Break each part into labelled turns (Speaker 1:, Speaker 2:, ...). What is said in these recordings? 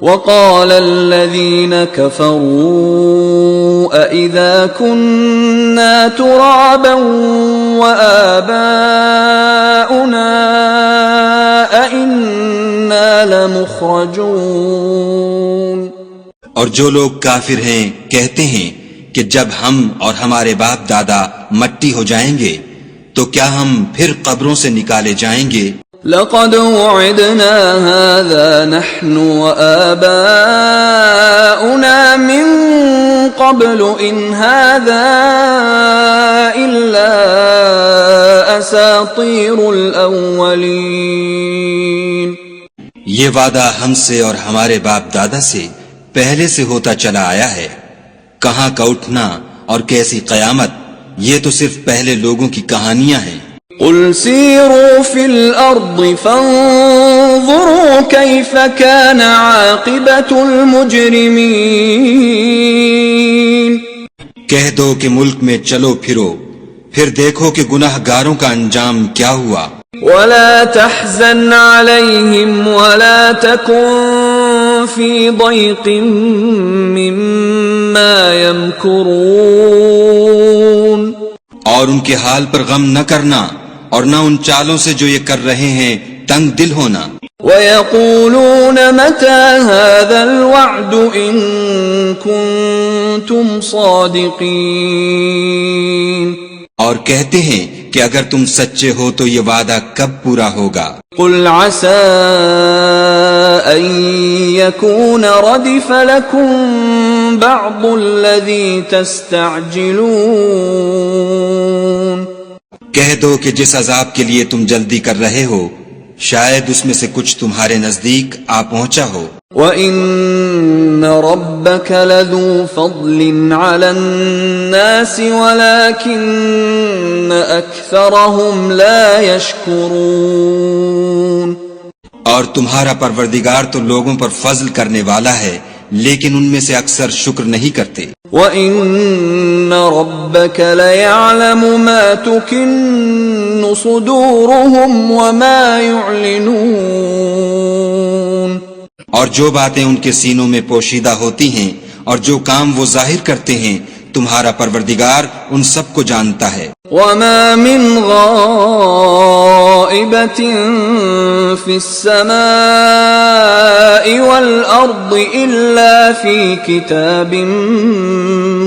Speaker 1: وقال الذين كفروا أإذا كنا ترابا وآباؤنا أإنا لمخرجون۔
Speaker 2: اور جو لوگ کافر ہیں کہتے ہیں کہ جب ہم اور ہمارے باپ دادا مٹی ہو جائیں گے تو کیا ہم پھر قبروں سے نکالے جائیں گے؟
Speaker 1: لقد وعدنا هذا نحن وآباؤنا من قبل إن هذا إلا أساطير الأولين۔
Speaker 2: یہ وعدہ ہم سے اور ہمارے باپ دادا سے پہلے سے ہوتا چلا آیا ہے، کہاں کا اٹھنا اور کیسی قیامت، یہ تو صرف پہلے لوگوں کی کہانیاں ہیں۔
Speaker 1: قل سیروا فی الارض فانظروا کیف کان عاقبۃ المجرمین۔
Speaker 2: کہہ دو کہ ملک میں چلو پھرو، پھر دیکھو کہ گناہ گاروں کا انجام کیا ہوا۔
Speaker 1: ولا تحزن علیہم ولا تکن فی ضیق مما یمکرون۔
Speaker 2: اور ان کے حال پر غم نہ کرنا اور نہ ان چالوں سے جو یہ کر رہے ہیں تنگ دل ہونا۔
Speaker 1: وَيَقُولُونَ مَتَى هَذَا الْوَعْدُ إِن كُنتُمْ صَادِقِينَ۔
Speaker 2: اور کہتے ہیں کہ اگر تم سچے ہو تو یہ وعدہ کب پورا ہوگا؟
Speaker 1: قُلْ عَسَىٰ أَن يَكُونَ رَدِفَ لَكُمْ بَعْضُ الَّذِي تَسْتَعْجِلُونَ۔
Speaker 2: کہہ دو کہ جس عذاب کے لیے تم جلدی کر رہے ہو شاید اس میں سے کچھ تمہارے نزدیک آ پہنچا ہو۔
Speaker 1: وَإِنَّ رَبَّكَ لَذُو فَضْلٍ عَلَى النَّاسِ وَلَكِنَّ أَكْثَرَهُمْ لَا يَشْكُرُونَ۔
Speaker 2: اور تمہارا پروردگار تو لوگوں پر فضل کرنے والا ہے لیکن ان میں سے اکثر شکر نہیں کرتے۔
Speaker 1: وَإِنَّ رَبَّكَ لَيَعْلَمُ مَا تُكِنُّ صُدُورُهُمْ وَمَا يُعْلِنُونَ۔
Speaker 2: اور جو باتیں ان کے سینوں میں پوشیدہ ہوتی ہیں اور جو کام وہ ظاہر کرتے ہیں تمہارا پروردگار ان سب کو جانتا ہے۔
Speaker 1: وَمَا مِنْ غَائِبَةٍ فِي السَّمَاءِ وَالْأَرْضِ إِلَّا فِي كِتَابٍ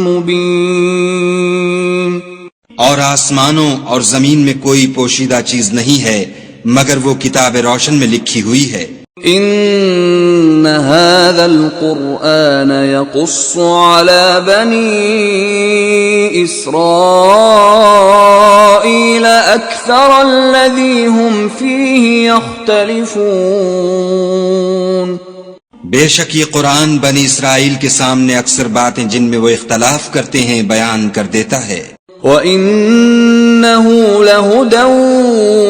Speaker 1: مُبِينٍ۔
Speaker 2: اور آسمانوں اور زمین میں کوئی پوشیدہ چیز نہیں ہے مگر وہ کتاب روشن میں لکھی ہوئی ہے۔
Speaker 1: ان هذا القرآن يقص على بني اسرائيل اكثر الذي هم فيه يختلفون۔
Speaker 2: بے شک یہ قرآن بنی اسرائیل کے سامنے اکثر باتیں جن میں وہ اختلاف کرتے ہیں بیان کر دیتا ہے۔
Speaker 1: وَإِنَّهُ لَهُدًى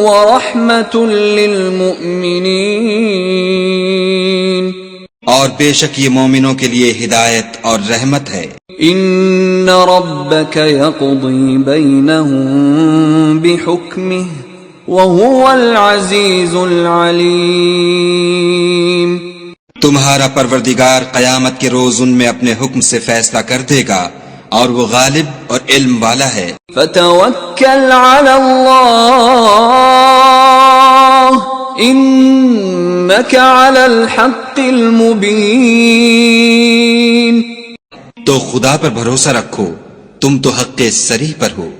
Speaker 1: وَرَحْمَةٌ لِّلْمُؤْمِنِينَ۔
Speaker 2: اور بے شک یہ مومنوں کے لیے ہدایت اور رحمت ہے۔
Speaker 1: إِنَّ رَبَّكَ يَقْضِي بَيْنَهُم بِحُكْمِهِ وَهُوَ الْعَزِيزُ الْعَلِيمُ۔
Speaker 2: تمہارا پروردگار قیامت کے روز ان میں اپنے حکم سے فیصلہ کر دے گا اور وہ غالب اور علم والا ہے۔
Speaker 1: فَتَوَكَّلْ عَلَى اللَّهِ إِنَّكَ عَلَى الْحَقِّ الْمُبِينِ۔
Speaker 2: تو خدا پر بھروسہ رکھو، تم تو حق صریح پر ہو۔